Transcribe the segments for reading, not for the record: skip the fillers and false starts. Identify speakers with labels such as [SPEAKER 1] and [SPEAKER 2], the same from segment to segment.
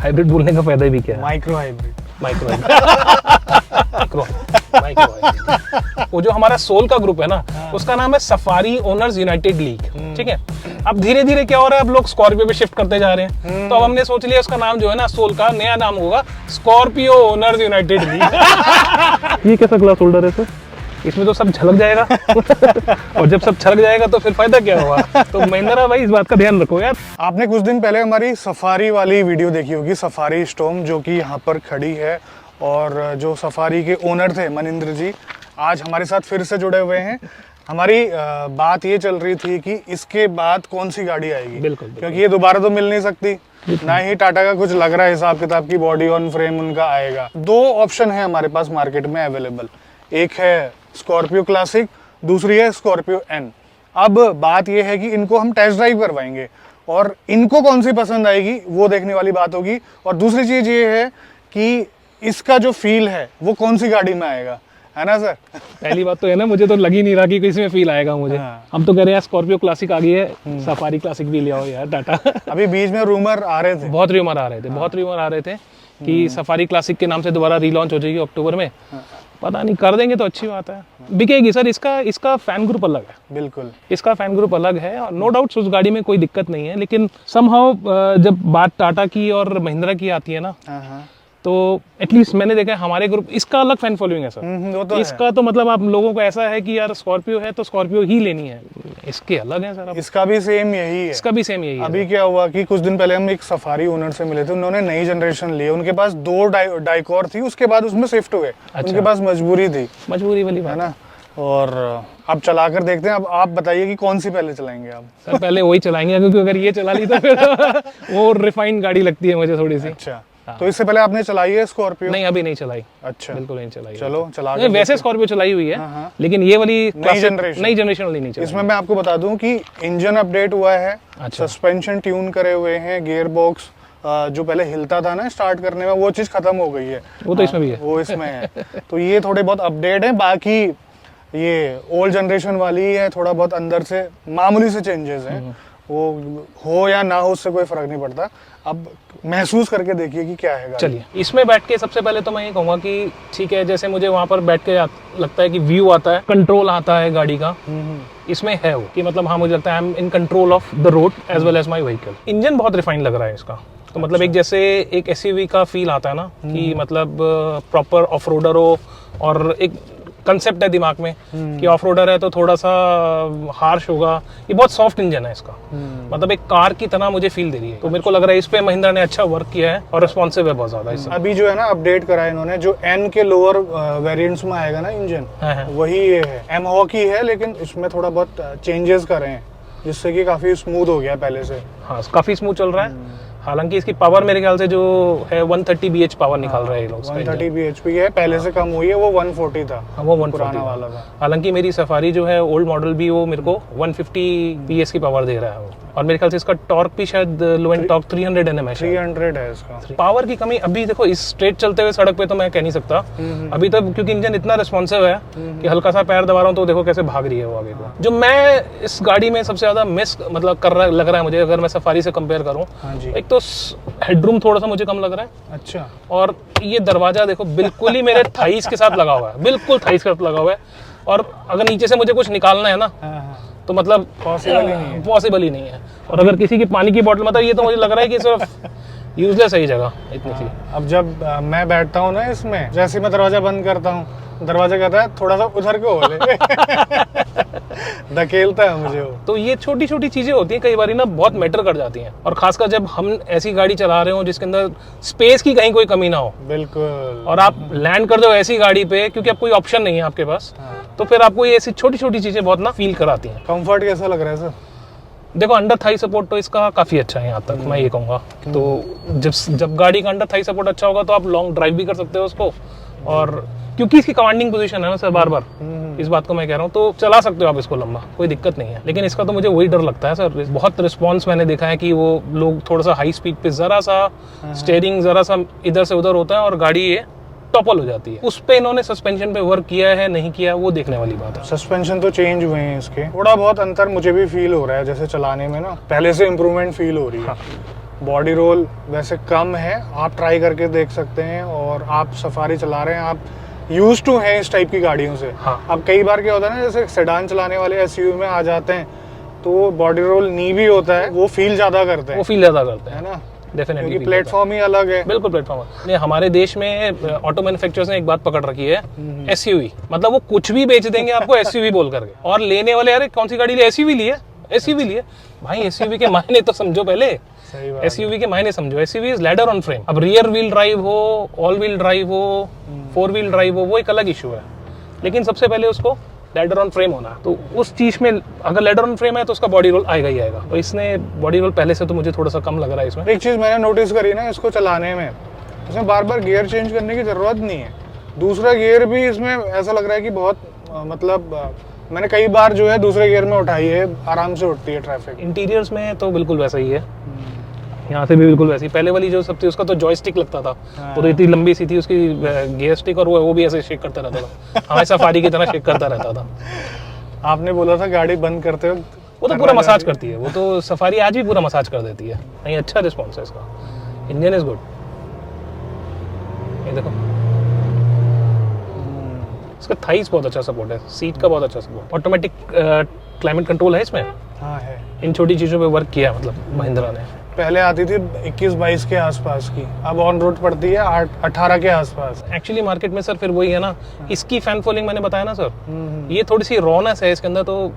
[SPEAKER 1] Hybrid बोलने का फायदा भी क्या है?
[SPEAKER 2] Micro hybrid.
[SPEAKER 1] Micro hybrid. वो जो हमारा सोल का ग्रुप है ना, उसका नाम है सफारी ओनर्स यूनाइटेड लीग, ठीक है। अब धीरे धीरे क्या हो रहा है, अब लोग स्कॉर्पियो पे शिफ्ट करते जा रहे हैं, तो अब हमने सोच लिया उसका नाम जो है ना, सोल का नया नाम होगा स्कॉर्पियो ओनर्स यूनाइटेड लीग। ये कैसा ग्लास होल्डर है सर? इसमें तो सब झलक जाएगा। और जब सब छलक जाएगा तो फिर फायदा क्या होगा? तो महिंद्रा भाई इस बात का ध्यान रखो यार।
[SPEAKER 2] आपने कुछ दिन पहले हमारी सफारी वाली वीडियो देखी होगी, सफारी स्टॉर्म, जो कि यहाँ पर खड़ी है, और जो सफारी के ओनर थे मनिंद्र जी, आज हमारे साथ फिर से जुड़े हुए हैं। हमारी बात ये चल रही थी कि इसके बाद कौन सी गाड़ी आएगी,
[SPEAKER 1] बिल्कुल।
[SPEAKER 2] क्योंकि ये दोबारा तो मिल नहीं सकती, ना ही टाटा का कुछ लग रहा है हिसाब किताब की बॉडी ऑन फ्रेम उनका आएगा। दो ऑप्शन है हमारे पास मार्केट में अवेलेबल, एक है स्कॉर्पियो क्लासिक, दूसरी है स्कॉर्पियो एन। अब बात यह है कि इनको हम टेस्ट ड्राइव करवाएंगे और इनको कौन सी पसंद आएगी वो देखने वाली बात होगी। और दूसरी चीज ये है कि इसका जो फील है वो कौन सी गाड़ी में आएगा, है ना सर?
[SPEAKER 1] पहली बात तो है ना, मुझे तो लग ही नहीं रहा कि इसमें फील आएगा मुझे।
[SPEAKER 2] हाँ।
[SPEAKER 1] हम तो कह रहे हैं स्कॉर्पियो क्लासिक आ गई है, सफारी क्लासिक भी ले आओ यार टाटा।
[SPEAKER 2] अभी बीच में रूमर आ रहे थे,
[SPEAKER 1] बहुत रूमर आ रहे थे, बहुत रूमर आ रहे थे कि सफारी क्लासिक के नाम से दोबारा रीलॉन्च हो जाएगी अक्टूबर में। पता नहीं, कर देंगे तो अच्छी बात है, बिकेगी सर। इसका फैन ग्रुप अलग है,
[SPEAKER 2] बिल्कुल
[SPEAKER 1] इसका फैन ग्रुप अलग है, और नो डाउट उस गाड़ी में कोई दिक्कत नहीं है। लेकिन समहाउ जब बात टाटा की और महिंद्रा की आती है ना, तो एटलीस्ट मैंने देखा है हमारे ग्रुप, इसका अलग फैन फॉलोइंग है सर।
[SPEAKER 2] वो तो
[SPEAKER 1] इसका
[SPEAKER 2] है।
[SPEAKER 1] तो मतलब आप लोगों को ऐसा है कि यार स्कॉर्पियो है तो स्कॉर्पियो ही लेनी है, इसके अलग है सर। अब
[SPEAKER 2] इसका भी सेम यही है,
[SPEAKER 1] इसका भी सेम यही है।
[SPEAKER 2] अभी क्या हुआ कि कुछ दिन पहले हम एक सफारी ओनर से मिले थे, उन्होंने नई जनरेशन ली है, उनके पास दो डाइकॉर थी, उसके बाद उसमें शिफ्ट हुए। उनके पास मजबूरी थी,
[SPEAKER 1] मजबूरी वाली
[SPEAKER 2] है
[SPEAKER 1] बात
[SPEAKER 2] ना। और अब चला कर देखते हैं। अब आप बताइए कि कौन सी पहले चलाएंगे आप?
[SPEAKER 1] सर पहले वही चलाएंगे, क्योंकि अगर ये चला ली तो फिर वो रिफाइंड गाड़ी लगती है मुझे थोड़ी सी।
[SPEAKER 2] अच्छा, तो इससे पहले आपने चलाई है स्कॉर्पियो?
[SPEAKER 1] नहीं, अभी नहीं चलाई।
[SPEAKER 2] अच्छा,
[SPEAKER 1] बिल्कुल नहीं चलाई।
[SPEAKER 2] चलो चला
[SPEAKER 1] नहीं, वैसे स्कॉर्पियो चलाई हुई है, लेकिन ये वाली नई जनरेशन वाली नहीं चलाई।
[SPEAKER 2] इसमें मैं आपको बता दूं कि इंजन अपडेट हुआ है,
[SPEAKER 1] अच्छा।
[SPEAKER 2] सस्पेंशन ट्यून करे हुए हैं, गियर बॉक्स जो पहले हिलता था ना स्टार्ट करने में, वो चीज खत्म हो गई है।
[SPEAKER 1] वो तो इसमें भी है,
[SPEAKER 2] वो इसमें है। तो ये थोड़े बहुत अपडेट है, बाकी ये ओल्ड जनरेशन वाली है, थोड़ा बहुत अंदर से मामूली से चेंजेस हैं, वो हो या ना हो उससे कोई फर्क नहीं पड़ता। अब महसूस करके देखिए कि क्या है।
[SPEAKER 1] चलिए, इसमें बैठ के सबसे पहले तो मैं ये कहूँगा कि ठीक है, जैसे मुझे वहाँ पर बैठ के लगता है कि व्यू आता है, कंट्रोल आता है गाड़ी का, इसमें है वो कि मतलब हाँ, मुझे लगता है I am in control of the road as well as my vehicle. Engine बहुत रिफाइंड लग रहा है इसका, तो मतलब एक जैसे एक एसयूवी का फील आता है ना, कि मतलब प्रॉपर ऑफ रोडर हो, और एक कंसेप्ट है दिमाग में कि ऑफ रोडर है तो थोड़ा सा हार्श होगा। ये बहुत सॉफ्ट इंजन है इसका, मतलब एक कार की तरह मुझे फील दे रही है। तो मेरे को लग रहा है इस पे महिंद्रा ने अच्छा वर्क किया है और रिस्पॉन्सिव है बहुत ज्यादा इसमें।
[SPEAKER 2] अभी जो है ना अपडेट करा है इन्होंने, जो एन के लोअर वेरिएंट्स में आएगा ना इंजन, वही ये है, एम हॉकी है, लेकिन इसमें थोड़ा बहुत चेंजेस करे हैं, जिससे कि काफी स्मूथ हो गया पहले से।
[SPEAKER 1] हाँ, काफी स्मूथ चल रहा है। हालांकि इसकी पावर मेरे ख्याल से जो है 130 BH पावर निकाल रहे हैं लोग।
[SPEAKER 2] 130 bhp है, पहले से कम हुई है, वो 140 था।
[SPEAKER 1] हाँ, वो 140
[SPEAKER 2] पुराना वाला था।
[SPEAKER 1] हालांकि मेरी सफारी जो है ओल्ड मॉडल भी, वो मेरे को 150 PS की पावर दे रहा है वो, और मेरे ख्याल से इसका टॉर्क भी शायद लो एंड टॉर्क 300 Nm है।
[SPEAKER 2] 300 है इसका।
[SPEAKER 1] पावर की कमी अभी देखो, इस स्ट्रेट चलते हुए सड़क पे तो मैं कह नहीं सकता अभी तक, क्योंकि इंजन इतना रिस्पॉन्सिव है कि हल्का सा पैर दबा रहा हूँ तो देखो कैसे भाग रही है वो आगे को। जो मैं इस गाड़ी में सबसे ज्यादा मिस मतलब कर रहा लग रहा है मुझे, अगर मैं सफारी से कंपेयर करूँ, एक तो हेडरूम थोड़ा सा मुझे कम लग रहा है।
[SPEAKER 2] अच्छा।
[SPEAKER 1] और ये दरवाजा देखो बिल्कुल ही मेरे थाइस के साथ लगा हुआ है, बिल्कुल थाइस के साथ लगा हुआ है, और अगर नीचे से मुझे कुछ निकालना है ना, तो मतलब पॉसिबल ही नहीं है। और अगर किसी की पानी की बोतल, मतलब ये तो मुझे लग रहा है कि सिर्फ यूजलेस है ये जगह इतनी सी।
[SPEAKER 2] अब जब मैं बैठता हूँ ना इसमें, जैसे ही मैं दरवाजा बंद करता हूँ, दरवाजा कहता है थोड़ा सा उधर को हो ले। धकेलता है मुझे वो।
[SPEAKER 1] तो ये छोटी छोटी चीजें होती हैं, कई बार ना बहुत मैटर कर जाती हैं, और खासकर जब हम ऐसी गाड़ी चला रहे हो जिसके अंदर स्पेस की कहीं कोई कमी ना हो,
[SPEAKER 2] बिल्कुल,
[SPEAKER 1] और आप लैंड कर दो ऐसी गाड़ी पे, क्योंकि अब कोई ऑप्शन नहीं है आपके पास, तो फिर आपको ये ऐसी छोटी छोटी चीजें बहुत ना फील कराती हैं।
[SPEAKER 2] कंफर्ट कैसा लग रहा है सर?
[SPEAKER 1] देखो, अंडर थाई सपोर्ट तो इसका काफी अच्छा है यहाँ तक, मैं ये कहूँगा। तो जब गाड़ी का अंडर थाई सपोर्ट अच्छा होगा तो आप लॉन्ग ड्राइव भी कर सकते हो उसको, और क्योंकि इसकी कमांडिंग पोजीशन है ना सर, बार बार इस बात को मैं कह रहा हूँ, तो चला सकते हो आप इसको लंबा, कोई दिक्कत नहीं है। लेकिन इसका तो मुझे वही डर लगता है सर, बहुत रिस्पॉन्स मैंने देखा है कि वो लोग थोड़ा सा हाई स्पीड पे जरा सा स्टीयरिंग जरा सा इधर से उधर होता है और गाड़ी ये टॉपल हो जाती है। उस पे इन्होंने सस्पेंशन पे वर्क किया है नहीं किया, वो देखने वाली बात है।
[SPEAKER 2] सस्पेंशन तो चेंज हुए हैं इसके, थोड़ा बहुत अंतर मुझे भी फील हो रहा है, जैसे चलाने में ना पहले से इम्प्रूवमेंट फील हो रही है। बॉडी रोल वैसे कम है, आप ट्राई करके देख सकते हैं। और आप सफारी चला रहे हैं, आप यूज टू हैं इस टाइप की गाड़ियों से।
[SPEAKER 1] हाँ।
[SPEAKER 2] अब कई बार क्या होता है ना, जैसे सेडान चलाने वाले एसयूवी में आ जाते हैं तो बॉडी रोल नी भी होता है, वो फील ज्यादा करते
[SPEAKER 1] वो
[SPEAKER 2] हैं,
[SPEAKER 1] फील ज़्यादा करते
[SPEAKER 2] है
[SPEAKER 1] हैं
[SPEAKER 2] ना,
[SPEAKER 1] डेफिनेटली।
[SPEAKER 2] क्योंकि प्लेटफॉर्म ही अलग है।
[SPEAKER 1] बिल्कुल प्लेटफॉर्म ने हमारे देश में ऑटो मैन्युफैक्चरर्स ने एक बात पकड़ रखी है, एसयूवी। मतलब वो कुछ भी बेच देंगे आपको एसयूवी बोल करके, और लेने वाले अरे कौन सी गाड़ी लिए, एसयूवी लिए, एसयूवी लिए। भाई एसयूवी के मायने तो समझो पहले,
[SPEAKER 2] सही बात।
[SPEAKER 1] एसयूवी के मायने समझो। SUV is ladder on frame. अब रियर व्हील ड्राइव हो, ऑल व्हील ड्राइव हो, 4 व्हील ड्राइव हो, वो एक अलग इशू है, लेकिन सबसे पहले उसको लैडर ऑन फ्रेम होना। तो उस चीज में अगर लैडर ऑन फ्रेम है तो उसका बॉडी रोल आएगा ही आएगा। तो इसने बॉडी रोल पहले से तो मुझे थोड़ा सा कम लग रहा है इसमें।
[SPEAKER 2] एक चीज मैंने नोटिस करी ना इसको चलाने में, इसमें बार बार गियर चेंज करने की जरूरत नहीं है। दूसरा गियर भी इसमें ऐसा लग रहा है कि बहुत मैंने कई बार जो है दूसरे गियर में उठाई है, आराम से उठती है ट्रैफिक।
[SPEAKER 1] इंटीरियर्स में तो बिल्कुल वैसा ही है, यहाँ से भी बिल्कुल वैसी। पहले वाली जो सब थी उसका तो जॉयस्टिक लगता था, वो तो इतनी लंबी सी थी उसकी गियर स्टिक, और वो भी ऐसे शेक करता रहता था, हमें सफारी की तरह शेक करता रहता था।
[SPEAKER 2] आपने बोला था गाड़ी बंद करते हो
[SPEAKER 1] वो तो पूरा मसाज करती है, वो तो सफारी आज भी पूरा मसाज कर देती है। नहीं, अच्छा रिस्पॉन्स है इसका, इंजन इज गुड। ये देखो इसका थाइस बहुत अच्छा सपोर्ट है, सीट का बहुत अच्छा सपोर्ट। ऑटोमेटिक क्लाइमेट कंट्रोल है इसमें।
[SPEAKER 2] हाँ है।
[SPEAKER 1] इन छोटी चीज़ों पे वर्क किया मतलब महिंद्रा ने।
[SPEAKER 2] पहले आती थी 21-22 के आसपास की, अब ऑन रोड पड़ती है 18 के आसपास।
[SPEAKER 1] एक्चुअली मार्केट में सर फिर वही है ना, इसकी फैन फॉलोइंग मैंने बताया ना सर, ये थोड़ी सी रॉनेस है इसके अंदर, तो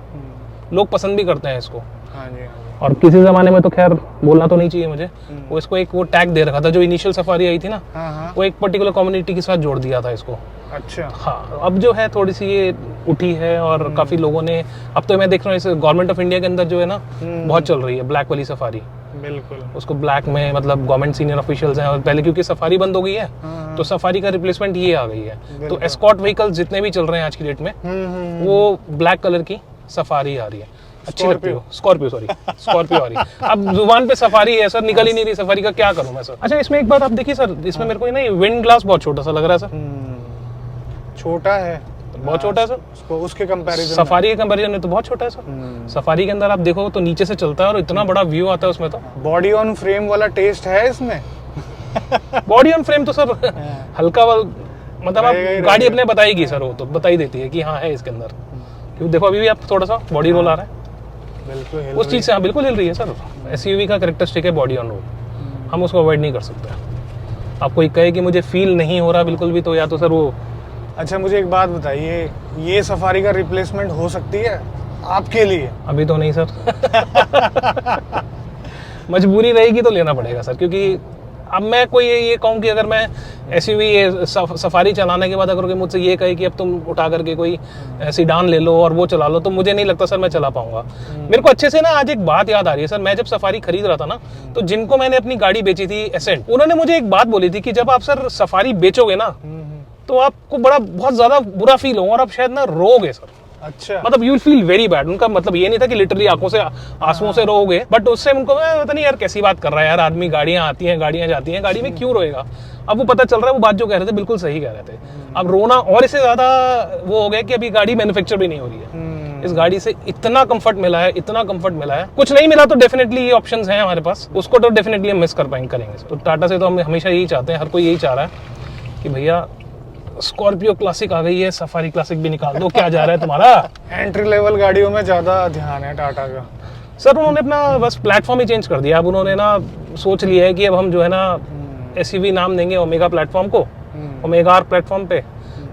[SPEAKER 1] लोग पसंद भी करते हैं इसको।
[SPEAKER 2] हाँ जी।
[SPEAKER 1] और किसी ज़माने में तो खैर बोलना तो नहीं चाहिए मुझे, वो इसको एक वो टैग दे रखा था, जो इनिशियल सफारी आई थी ना,
[SPEAKER 2] हाँ।
[SPEAKER 1] वो एक पर्टिकुलर कम्युनिटी के साथ जोड़ दिया था इसको।
[SPEAKER 2] अच्छा।
[SPEAKER 1] हाँ, अब जो है थोड़ी सी ये उठी है, और काफ़ी लोगों ने, अब तो मैं देख रहा हूँ इस गवर्नमेंट ऑफ इंडिया के अंदर जो है ना बहुत चल रही है ब्लैक वाली सफारी।
[SPEAKER 2] बिल्कुल।
[SPEAKER 1] उसको ब्लैक में मतलब गवर्नमेंट सीनियर ऑफिशियल्स हैं, और पहले क्योंकि सफारी बंद हो गई है तो सफारी का रिप्लेसमेंट ये आ गई है। तो एस्कॉर्ट व्हीकल्स जितने भी चल रहे हैं आज की डेट में वो ब्लैक कलर की सफारी आ रही है, अच्छी लगती है। स्कॉर्पियो सॉरी, स्कॉर्पियो आ रही है। अब जुबान पे सफारी है सर, निकल ही नहीं रही सफारी का, क्या करूं मैं सर। अच्छा, इसमें एक बात आप देखिए सर, इसमें मेरे को ना विंड ग्लास बहुत छोटा सा लग रहा है सर।
[SPEAKER 2] छोटा है,
[SPEAKER 1] बहुत छोटा है सर,
[SPEAKER 2] उसके कंपैरिजन
[SPEAKER 1] सफारी के कंपैरिजन में तो बहुत छोटा है सर। सफारी के अंदर आप देखो तो नीचे से चलता है और इतना बड़ा व्यू आता है उसमें। तो
[SPEAKER 2] बॉडी ऑन फ्रेम वाला टेस्ट है इसमें।
[SPEAKER 1] बॉडी ऑन फ्रेम तो सर हल्का मतलब आप गाड़ी अपने बताएगी सर, वो तो बता ही देती है कि हाँ है इसके अंदर। क्योंकि देखो अभी भी आप थोड़ा सा बॉडी रोल आ रहा है,
[SPEAKER 2] बिल्कुल
[SPEAKER 1] उस चीज़ से। हाँ बिल्कुल हिल रही है सर। एसयूवी का कैरेक्टरिस्टिक है बॉडी ऑन रोड, हम उसको अवॉइड नहीं कर सकते। आपको एक कहे कि मुझे फील नहीं हो रहा बिल्कुल भी, तो या तो सर वो।
[SPEAKER 2] अच्छा, मुझे एक बात बताइए, ये सफारी का रिप्लेसमेंट हो सकती है आपके लिए?
[SPEAKER 1] अभी तो नहीं सर। मजबूरी रहेगी तो लेना पड़ेगा सर, क्योंकि अब मैं कोई ये कहूँ कि अगर मैं एसयूवी सफारी चलाने के बाद अगर कोई मुझसे ये कहे कि अब तुम उठा करके कोई सीडान ले लो और वो चला लो, तो मुझे नहीं लगता सर मैं चला पाऊंगा। मेरे को अच्छे से ना आज एक बात याद आ रही है सर, मैं जब सफारी खरीद रहा था ना, तो जिनको मैंने अपनी गाड़ी बेची थी एसेंट, उन्होंने मुझे एक बात बोली थी कि जब आप सर सफारी बेचोगे ना तो आपको बहुत ज्यादा बुरा फील होगा और आप शायद ना रोओगे सर।
[SPEAKER 2] अच्छा।
[SPEAKER 1] मतलब यू फील वेरी बैड। उनका मतलब ये नहीं था कि लिटरली आंखों से आंसुओं से रोओगे, बट उससे उनको पता नहीं यार कैसी बात कर रहा है यार आदमी, गाड़ियां आती हैं गाड़ियां जाती हैं, गाड़ी में क्यों रोएगा। अब वो पता चल रहा है वो बात जो कह रहे थे बिल्कुल सही कह रहे थे। अब रोना और इससे ज्यादा वो हो गया कि अभी गाड़ी मैन्युफैक्चर भी नहीं हो रही है। इस गाड़ी से इतना कंफर्ट मिला है, इतना कंफर्ट मिला है। कुछ नहीं मिला तो डेफिनेटली ये ऑप्शंस हैं हमारे पास, उसको तो डेफिनेटली हम मिस करेंगे। तो टाटा से तो हम हमेशा यही चाहते हैं, हर कोई यही चाह रहा है कि भैया स्कॉर्पियो क्लासिक आ गई है, सफारी क्लासिक भी निकाल दो, क्या जा रहा है तुम्हारा।
[SPEAKER 2] एंट्री लेवल गाड़ियों में ज्यादा ध्यान है टाटा का।
[SPEAKER 1] सर उन्होंने अपना बस प्लेटफॉर्म ही चेंज कर दिया। अब उन्होंने ना सोच लिया है कि अब हम जो है ना एसयूवी नाम देंगे ओमेगा प्लेटफॉर्म को, ओमेगा आर प्लेटफॉर्म पे,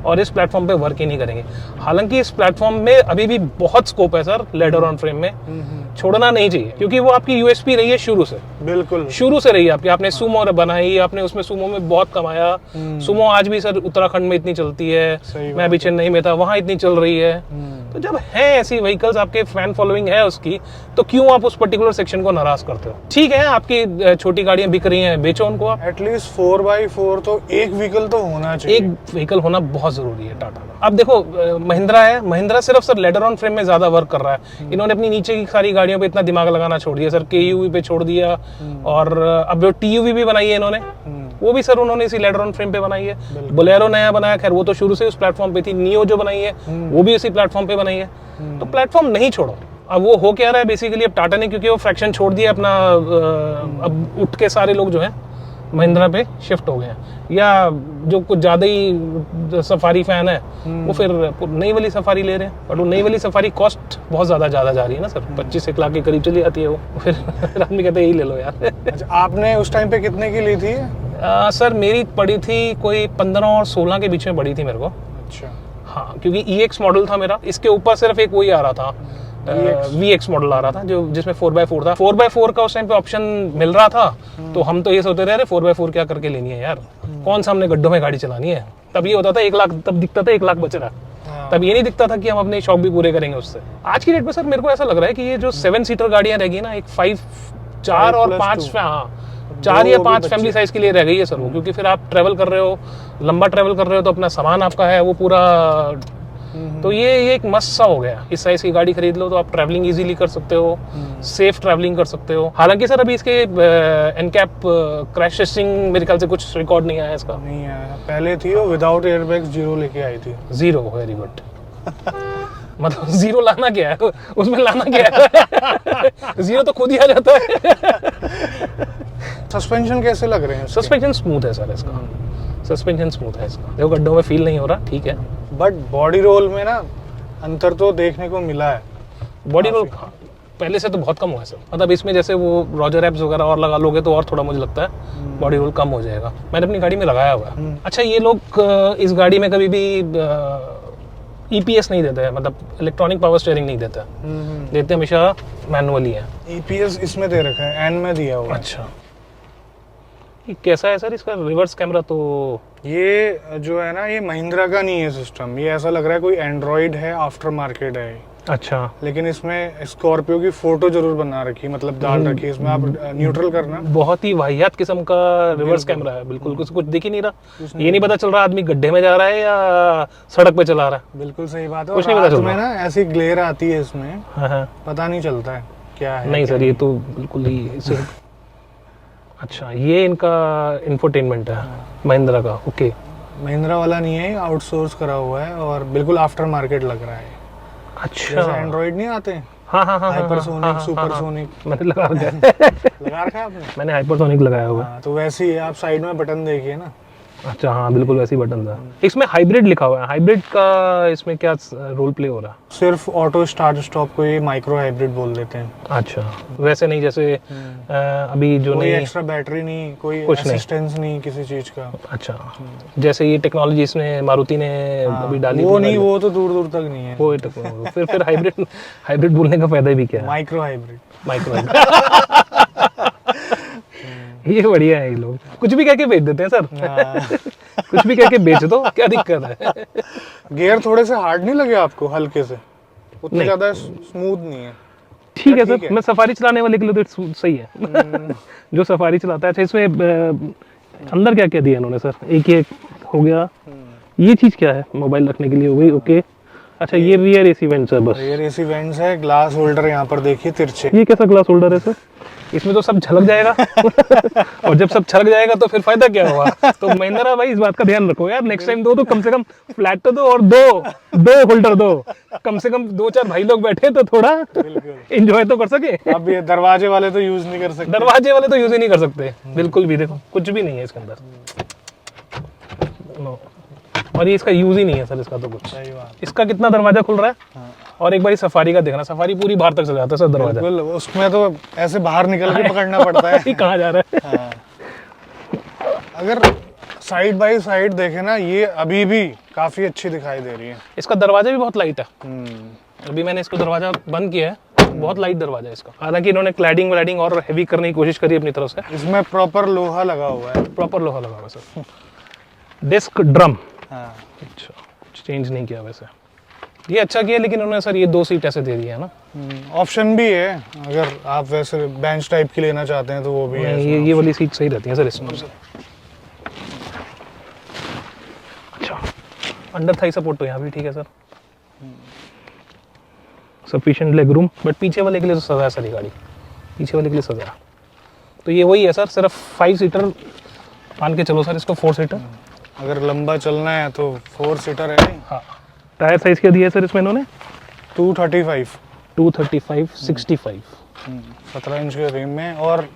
[SPEAKER 1] और इस प्लेटफॉर्म पे वर्क ही नहीं करेंगे। हालांकि इस प्लेटफॉर्म में अभी भी बहुत स्कोप है सर, लेडर ऑन फ्रेम में छोड़ना नहीं चाहिए, क्योंकि वो आपकी यूएसपी रही है शुरू से।
[SPEAKER 2] बिल्कुल
[SPEAKER 1] शुरू से रही है आपकी। आपने सुमो बनाई, आपने उसमें सुमो में बहुत कमाया। सुमो आज भी सर उत्तराखंड में इतनी चलती है, मैं अभी चेन्नई में था, वहां इतनी चल रही है। तो जब है ऐसी व्हीकल्स, आपके फैन फॉलोइंग है उसकी, तो क्यों आप उस पर्टिकुलर सेक्शन को नाराज करते हो। ठीक है आपकी छोटी गाड़ियां बिक रही हैं, बेचो उनको आप।
[SPEAKER 2] एटलीस्ट 4x4 तो एक व्हीकल तो होना चाहिए।
[SPEAKER 1] एक व्हीकल होना बहुत जरूरी है टाटा का। अब देखो महिंद्रा है, महिंद्रा सिर्फ सर लेडर ऑन फ्रेम में ज्यादा वर्क कर रहा है। इन्होंने अपनी नीचे की सारी गाड़ियों पे इतना दिमाग लगाना छोड़ दिया सर, केयूवी पे छोड़ दिया, और अब जो टीयूवी भी बनाई है इन्होंने, वो भी सर उन्होंने इसी लेडर ऑन फ्रेम पे बनाई है। बोलेरो नया बनाया, खैर वो तो शुरू से उस प्लेटफॉर्म पे थी। नियो जो बनाई है वो भी इसी प्लेटफॉर्म पे बनाई है। तो प्लेटफॉर्म नहीं छोड़ो, अब वो हो क्या रहा है बेसिकली, अब टाटा ने क्योंकि वो फ्रैक्शन छोड़ दिया अपना, अब उठ के सारे लोग जो हैं महिंद्रा पे शिफ्ट हो गए हैं, या जो कुछ ज़्यादा ही सफारी फैन है वो फिर नई वाली सफारी ले रहे हैं। बट वो नई वाली सफारी कॉस्ट बहुत ज़्यादा जा रही है ना सर, 25-1 लाख के करीब चली जाती है वो। फिर आदमी कहते हैं यही ले लो यार।
[SPEAKER 2] अच्छा, आपने उस टाइम पे कितने की ली थी?
[SPEAKER 1] सर मेरी पड़ी थी कोई 15 और 16 के बीच में पड़ी थी मेरे को।
[SPEAKER 2] अच्छा।
[SPEAKER 1] हाँ, क्योंकि EX मॉडल था मेरा, इसके ऊपर सिर्फ एक वही आ रहा था, VX मॉडल आ रहा था, जो जिसमें 4x4 था। 4x4 का उस टाइम पे ऑप्शन मिल रहा था, तो हम तो ये सोचते रहे 4x4 क्या करके लेनी है यार, कौन सा हमने गड्ढों में गाड़ी चलानी है। तब ये होता था 1 लाख, तब दिखता था 1 लाख बच रहा, तब ये नहीं दिखता था कि हम अपने शौक भी पूरे करेंगे उससे। आज की डेट में सर मेरे को ऐसा लग रहा है कि ये जो 7 सीटर गाड़ियां रहेगी ना, एक 4 और 5, हाँ 4 या 5 फैमिली साइज के लिए रह गई है सर वो, क्योंकि फिर आप ट्रैवल कर रहे हो, लंबा ट्रैवल कर रहे हो, तो अपना सामान आपका है वो पूरा, तो ये एक मस्त सा हो गया। इस साइज की गाड़ी खरीद लो तो आप ट्रैवलिंग इजीली कर सकते हो, सेफ ट्रैवलिंग कर सकते हो। हालांकि सर अभी इसके एनकैप क्रैश टेस्टिंग मेरे ख्याल से कुछ रिकॉर्ड नहीं आया इसका।
[SPEAKER 2] नहीं आया, पहले थी वो विदाउट एयरबैग 0 लेके आई थी।
[SPEAKER 1] 0, वेरी गुड। मतलब 0 लाना क्या है उसमें, लाना क्या है? 0 तो खुद ही आ जाता है।
[SPEAKER 2] सस्पेंशन कैसे लग रहे हैं?
[SPEAKER 1] सस्पेंशन स्मूथ है सर इसका, सस्पेंशन स्मूथ है इसका। देखो गड्ढों में फील नहीं हो रहा, ठीक है।
[SPEAKER 2] बट बॉडी रोल में ना अंतर तो देखने को मिला है।
[SPEAKER 1] बॉडी रोल पहले से तो बहुत कम हुआ है सर, मतलब इसमें जैसे वो रॉजर एप्स वगैरह और लगा लोगे तो और थोड़ा मुझे लगता है बॉडी रोल कम हो जाएगा। मैंने अपनी गाड़ी में लगाया हुआ है। अच्छा, ये लोग इस गाड़ी में कभी भी EPS नहीं देते हैं, मतलब इलेक्ट्रॉनिक पावर स्टीयरिंग नहीं देता, देते हमेशा मैनुअली है।
[SPEAKER 2] EPS इसमें दे रखा है, N में दिया हुआ है।
[SPEAKER 1] अच्छा, ये कैसा है सर इसका रिवर्स कैमरा? तो
[SPEAKER 2] ये जो है ना, ये महिंद्रा का नहीं है सिस्टम, ये ऐसा लग रहा है कोई एंड्रॉइड है, आफ्टर मार्केट है।
[SPEAKER 1] अच्छा,
[SPEAKER 2] लेकिन इसमें स्कॉर्पियो की फोटो जरूर बना रखी, मतलब डाल रखी है इसमें, आप न्यूट्रल करना।
[SPEAKER 1] बहुत ही वाहियात किस्म का रिवर्स कैमरा है, बिल्कुल कुछ दिख ही नहीं रहा। ये नहीं पता चल रहा आदमी गड्ढे में जा रहा है या सड़क पे चला रहा है।
[SPEAKER 2] बिल्कुल सही बात है।
[SPEAKER 1] कुछ नहीं पता चल रहा
[SPEAKER 2] ना, ऐसी ग्लेयर आती है इसमें,
[SPEAKER 1] हाँ,
[SPEAKER 2] पता नहीं चलता है क्या है।
[SPEAKER 1] नहीं सर, ये तो बिल्कुल ही अच्छा, ये इनका इंफोटेनमेंट है महिंद्रा का। ओके,
[SPEAKER 2] महिंद्रा वाला नहीं है, आउटसोर्स करा हुआ है और बिल्कुल आफ्टर मार्केट लग रहा है।
[SPEAKER 1] अच्छा,
[SPEAKER 2] जैसे एंड्रॉइड नहीं आते?
[SPEAKER 1] हाँ,
[SPEAKER 2] हाइपरसोनिक, सुपरसोनिक।
[SPEAKER 1] मैंने लगा रखा
[SPEAKER 2] लगा रखा है आपने?
[SPEAKER 1] मैंने हाइपरसोनिक लगाया हुआ।
[SPEAKER 2] तो वैसे ही आप साइड में बटन देखिए ना।
[SPEAKER 1] अच्छा, हाँ बिल्कुल वैसे ही बटन था। इसमें हाइब्रिड लिखा हुआ है, हाइब्रिड का इसमें क्या रोल प्ले हो रहा है?
[SPEAKER 2] सिर्फ ऑटो स्टार्ट स्टॉप को ये माइक्रो हाइब्रिड बोल देते हैं।
[SPEAKER 1] अच्छा, वैसे नहीं जैसे अभी जो
[SPEAKER 2] कोई
[SPEAKER 1] नहीं
[SPEAKER 2] एक्स्ट्रा बैटरी नहीं, कोई
[SPEAKER 1] कुछ
[SPEAKER 2] असिस्टेंस नहीं किसी चीज का।
[SPEAKER 1] अच्छा, जैसे ये टेक्नोलॉजी इसमें मारुति ने अभी डाली
[SPEAKER 2] वो नहीं, वो तो दूर दूर तक नहीं है।
[SPEAKER 1] वो फिर हाइब्रिड बोलने का फायदा भी क्या है?
[SPEAKER 2] Micro hybrid.
[SPEAKER 1] ये बढ़िया है, ये लोग कुछ भी कह के बेच देते हैं सर। कुछ भी कह के बेच दो, क्या दिक्कत है?
[SPEAKER 2] गियर थोड़े से हार्ड नहीं लगे आपको? हल्के से, उतने ज्यादा स्मूथ नहीं है।
[SPEAKER 1] ठीक है सर, मैं सफारी चलाने वाले के लिए तो सही है। जो सफारी चलाता है। अच्छा, इसमें अंदर क्या क्या दिया इन्होंने सर? एक हो गया, ये चीज क्या है? मोबाइल रखने के लिए हो गई। ओके, अच्छा, ये रियर एसी वेंट्स है बस।
[SPEAKER 2] रियर एसी वेंट्स है, ग्लास होल्डर यहाँ पर देखिए तिरछे।
[SPEAKER 1] ये कैसा ग्लास होल्डर है सर? इसमें तो सब झलक जाएगा। और जब सब छलक जाएगा तो फिर फायदा क्या हुआ? तो महिंद्रा भाई इस बात का ध्यान रखो यार, नेक्स्ट टाइम दो तो कम से कम फ्लैट तो दो, और दो होल्डर दो, कम से कम 2-4 भाई लोग बैठे तो थोड़ा एंजॉय तो कर सके।
[SPEAKER 2] अब ये दरवाजे वाले तो यूज नहीं कर सकते।
[SPEAKER 1] दरवाजे वाले तो यूज ही नहीं कर सकते बिल्कुल भी। देखो कुछ भी नहीं है इसके अंदर, और ये इसका यूज ही नहीं है सर इसका तो कुछ।
[SPEAKER 2] सही बात।
[SPEAKER 1] इसका कितना दरवाजा खुल रहा है? और एक बार सफारी का देखना, सफारी पूरी बाहर तक चल जाता है सर दरवाजा।
[SPEAKER 2] बिल्कुल, उसमें तो ऐसे बाहर निकल के पकड़ना पड़ता है।
[SPEAKER 1] कहाँ जा रहा है?
[SPEAKER 2] हाँ। अगर साइड बाय साइड देखे ना, ये अभी भी काफी अच्छी दिखाई दे रही है।
[SPEAKER 1] इसका दरवाजा भी बहुत लाइट है। अभी मैंने इसको दरवाजा बंद किया है, बहुत लाइट दरवाजा है इसका। हालांकि इन्होंने क्लैडिंग और हेवी करने की कोशिश करी अपनी तरफ से।
[SPEAKER 2] इसमें प्रॉपर लोहा लगा हुआ है।
[SPEAKER 1] प्रॉपर लोहा लगा हुआ है सर। डिस्क ड्रम,
[SPEAKER 2] हाँ।
[SPEAKER 1] अच्छा, चेंज नहीं किया वैसे। ये अच्छा किया, लेकिन उन्होंने सर ये 2 सीट ऐसे दे दिया है ना।
[SPEAKER 2] ऑप्शन भी है, अगर आप वैसे बेंच टाइप की लेना चाहते हैं तो वो भी है।
[SPEAKER 1] ये वाली सीट सही रहती है सर इसमें। अच्छा, अंडर थाई सपोर्ट तो यहाँ भी ठीक है sir. Sufficient leg room, but पीछे वाले के लिए तो सजा है सारी गाड़ी, पीछे वाले के लिए सजा। तो ये वही है सर, सिर्फ 5 सीटर मान के चलो सर इसको, 4 सीटर।
[SPEAKER 2] अगर लंबा चलना है तो 4 सीटर है।
[SPEAKER 1] हाँ, टायर साइज क्या दिया है सर इसमें इन्होंने?
[SPEAKER 2] 235।
[SPEAKER 1] 235 65
[SPEAKER 2] 17 इंच के रिम में, और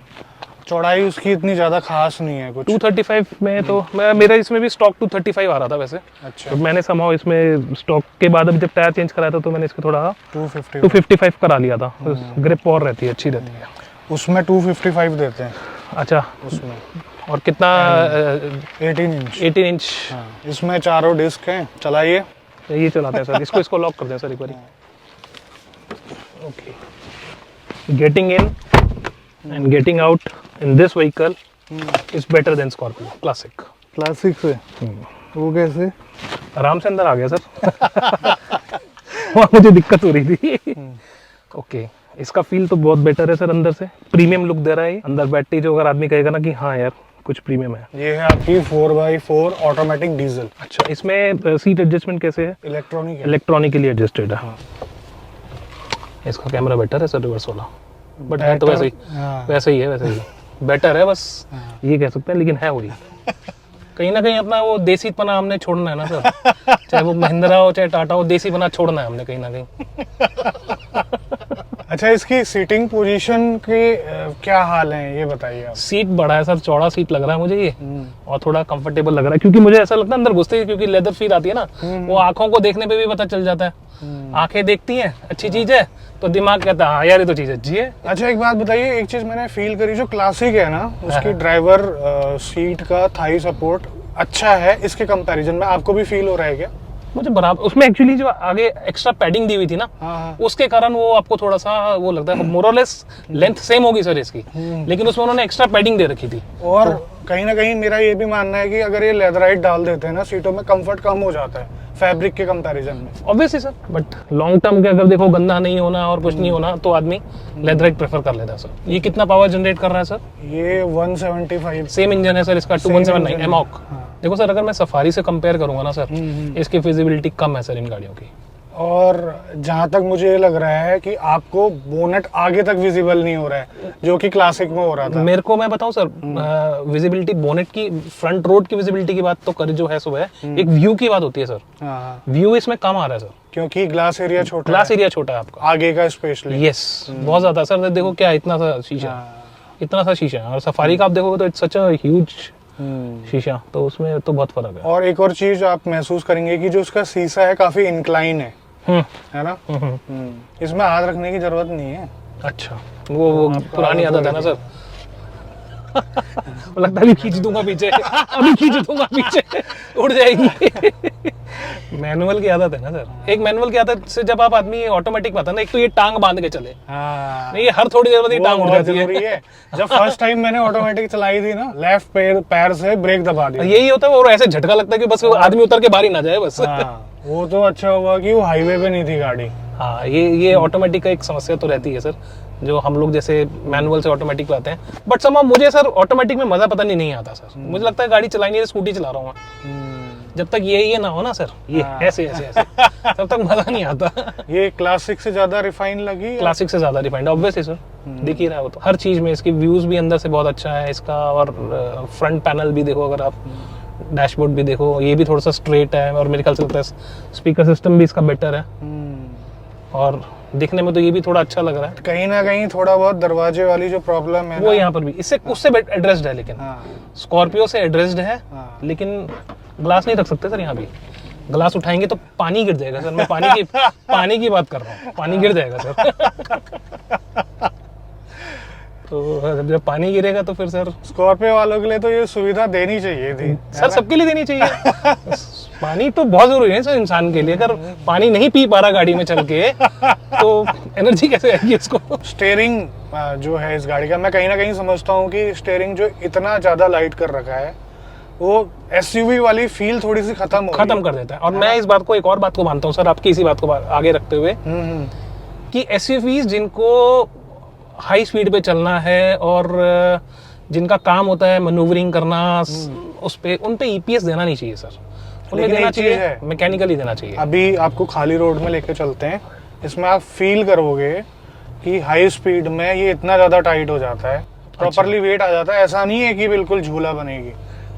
[SPEAKER 2] चौड़ाई उसकी इतनी ज्यादा खास नहीं है कुछ।
[SPEAKER 1] 235 में तो मेरा इसमें भी स्टॉक 235 आ रहा था वैसे।
[SPEAKER 2] अच्छा।
[SPEAKER 1] तो मैंने समाव इसमें स्टॉक के बाद अभी जब टायर चेंज कराया था तो मैंने इसको थोड़ा
[SPEAKER 2] 255
[SPEAKER 1] करा लिया था। ग्रिप और रहती है, अच्छी रहती है।
[SPEAKER 2] उसमें 255 देते हैं
[SPEAKER 1] अच्छा,
[SPEAKER 2] उसमें।
[SPEAKER 1] और कितना?
[SPEAKER 2] 18 इंच। हाँ, इसमें चारों डिस्क हैं। चलाइए।
[SPEAKER 1] ये चलाते हैं सर, इसको लॉक कर दें सर एक बार। Okay, getting in and getting out in this vehicle is better than Scorpio classic.
[SPEAKER 2] Classic से वो कैसे?
[SPEAKER 1] आराम से अंदर आ गया सर। वहाँ मुझे दिक्कत हो रही थी। ओके, इसका फील तो बहुत बेटर है सर, अंदर से प्रीमियम लुक दे रहा है ये। अंदर बैठते ही जो अगर आदमी कहेगा ना कि हाँ यार कुछ प्रीमियम है।
[SPEAKER 2] ये है आपकी 4x4 ऑटोमेटिक डीजल।
[SPEAKER 1] अच्छा, इसमें सीट एडजस्टमेंट कैसे है? इलेक्ट्रॉनिकली एडजस्टेड है। हाँ। इसका कैमरा बेटर है सर, रिवर्स वाला, बट है तो वैसे ही। हाँ। वैसे ही है बेटर है बस। हाँ। ये कह सकते हैं, लेकिन है वही। कहीं ना कहीं अपना वो देसी पना हमने छोड़ना है ना सर। चाहे वो महिंद्रा हो चाहे टाटा हो, देसी पना छोड़ना है हमने कहीं ना कहीं।
[SPEAKER 2] अच्छा, इसकी सीटिंग पोजीशन के क्या हाल है ये बताइए आप।
[SPEAKER 1] सीट बड़ा है सर, चौड़ा सीट लग रहा है मुझे ये, और थोड़ा कंफर्टेबल लग रहा है, क्योंकि मुझे ऐसा लगता है अंदर घुसते ही, क्योंकि लेदर फील आती है ना, वो आंखों को देखने पे भी पता चल जाता है। आंखें देखती हैं अच्छी चीज है तो दिमाग कहता है हाँ यार ये तो चीज अच्छी है।
[SPEAKER 2] अच्छा, एक बात बताइए, एक चीज मैंने फील करी, जो क्लासिक है ना उसकी ड्राइवर सीट का थाई सपोर्ट अच्छा है, इसके कंपैरिजन में आपको भी फील हो रहा है क्या?
[SPEAKER 1] मुझे बराबर उसमें एक्चुअली जो आगे एक्स्ट्रा पैडिंग दी हुई थी ना, उसके कारण वो आपको थोड़ा सा वो लगता है। मोरलेस लेंथ सेम होगी सर इसकी, लेकिन उसमें उन्होंने एक्स्ट्रा पैडिंग दे रखी थी।
[SPEAKER 2] और कहीं ना कहीं मेरा ये भी मानना है कि अगर ये लेदराइट डाल देते हैं ना सीटों में, कंफर्ट कम हो जाता है फैब्रिक के कंपैरिजन में।
[SPEAKER 1] Obviously sir, but long term के अगर देखो गंदा नहीं होना और कुछ नहीं होना तो आदमी लेदराइट प्रेफर कर लेता है सर। ये कितना पावर जनरेट कर रहा है सर?
[SPEAKER 2] ये 175
[SPEAKER 1] सेम इंजन है सर इसका, 2179 एमॉक। देखो सर, अगर मैं सफारी से कंपेयर करूंगा ना सर, इसकी फिजिबिलिटी कम है सर इन गाड़ियों की।
[SPEAKER 2] और जहां तक मुझे ये लग रहा है कि आपको बोनेट आगे तक विजिबल नहीं हो रहा है, जो कि क्लासिक में हो रहा था।
[SPEAKER 1] मेरे को मैं बताऊं सर, विजिबिलिटी बोनेट की, फ्रंट रोड की विजिबिलिटी की बात तो कर जो है सुबह, एक व्यू की बात होती है सर। व्यू इसमें कम आ रहा है सर,
[SPEAKER 2] क्योंकि ग्लास एरिया छोटा है आपका आगे का स्पेशली।
[SPEAKER 1] यस, बहुत ज्यादा सर। देखो क्या इतना सा शीशा, इतना सा शीशा है, और सफारी का आप देखोगे तो इट्स सच अ ह्यूज शीशा, तो उसमें तो बहुत फर्क है।
[SPEAKER 2] और एक और चीज आप महसूस करेंगे कि जो उसका शीशा है काफी इंक्लाइन है ना। इसमें हाथ रखने की जरूरत नहीं है।
[SPEAKER 1] अच्छा, वो पुरानी आदत है ना सर। लगता है अभी खींच दूंगा पीछे, अभी खींच दूंगा पीछे, उड़ जाएगी। मैनुअल की आदत है ना सर। एक मैनुअल की आदत से जब आप आदमी ऑटोमेटिक पाता है ना, एक तो ये टांग बांध के चले। नहीं, ये हर थोड़ी देर बाद ये टांग उड़ जाती है।
[SPEAKER 2] जब फर्स्ट टाइम मैंने ऑटोमेटिक चलाई थी ना, लेफ्ट पैर से ब्रेक दबा दिया,
[SPEAKER 1] यही होता है। और ऐसे झटका लगता है कि बस आदमी उतर के बाहर ही ना जाए बस।
[SPEAKER 2] वो तो अच्छा हुआ कि वो हाईवे पे नहीं थी गाड़ी।
[SPEAKER 1] हाँ, ये ऑटोमेटिक का एक समस्या तो रहती है सर, जो हम लोग जैसे मैनुअल से ऑटोमेटिक पे आते हैं। बट समा मुझे सर ऑटोमेटिक में मजा पता नहीं आता सर। मुझे लगता है गाड़ी चलाई नहीं है, स्कूटी चला रहा हूँ। जब तक ये ना हो ना सर, ये ऐसे तब तक मजा नहीं आता।
[SPEAKER 2] ये क्लासिक से ज्यादा रिफाइन लगी?
[SPEAKER 1] क्लासिक से ज्यादा रिफाइंड, ऑब्वियसली सर। दिख ही रहा है वो तो हर चीज में। इसकी व्यूज भी अंदर से बहुत अच्छा है इसका, और फ्रंट पैनल भी देखो, अगर आप डैशबोर्ड भी देखो, ये भी थोड़ा सा स्ट्रेट है, और मेरे ख्याल से लगता है स्पीकर सिस्टम भी इसका बेटर है। और दिखने में तो ये भी थोड़ा अच्छा लग रहा है।
[SPEAKER 2] कहीं ना कहीं थोड़ा बहुत दरवाजे वाली जो प्रॉब्लम है
[SPEAKER 1] वो यहाँ पर भी इससे उससे एड्रेस्ड है, लेकिन स्कॉर्पियो से एड्रेस्ड है। लेकिन ग्लास नहीं रख सकते सर यहाँ भी। ग्लास उठाएंगे तो पानी गिर जाएगा सर। मैं पानी की बात कर रहा हूँ, पानी गिर जाएगा सर। तो जब पानी गिरेगा तो फिर सर,
[SPEAKER 2] स्कॉर्पियो वालों के लिए तो ये सुविधा देनी चाहिए थी
[SPEAKER 1] सर, सबके लिए देनी चाहिए। पानी तो बहुत जरूरी है सर इंसान के लिए। अगर पानी नहीं पी पा रहा गाड़ी में चल के तो एनर्जी कैसे आएगी इसको?
[SPEAKER 2] स्टीयरिंग जो है इस गाड़ी का, मैं कहीं ना कहीं समझता हूँ कि स्टीयरिंग जो इतना ज्यादा लाइट कर रखा है, वो एसयूवी वाली फील थोड़ी सी खत्म
[SPEAKER 1] कर देता है। और मैं इस बात को, एक और बात को मानता हूँ सर, आपकी इसी बात को आगे रखते हुए, कि एसयूवीज जिनको हाई स्पीड पे चलना है और जिनका काम होता है मैन्यूवरिंग करना, उन पे ईपीएस देना नहीं चाहिए सर। उन्हें देना चाहिए मैकेनिकली देना चाहिए।
[SPEAKER 2] अभी आपको खाली रोड में लेके चलते हैं, इसमें आप फील करोगे कि हाई स्पीड में ये इतना ज्यादा टाइट हो जाता है, प्रॉपरली वेट आ जाता है। ऐसा नहीं है कि बिल्कुल झूला बनेगी।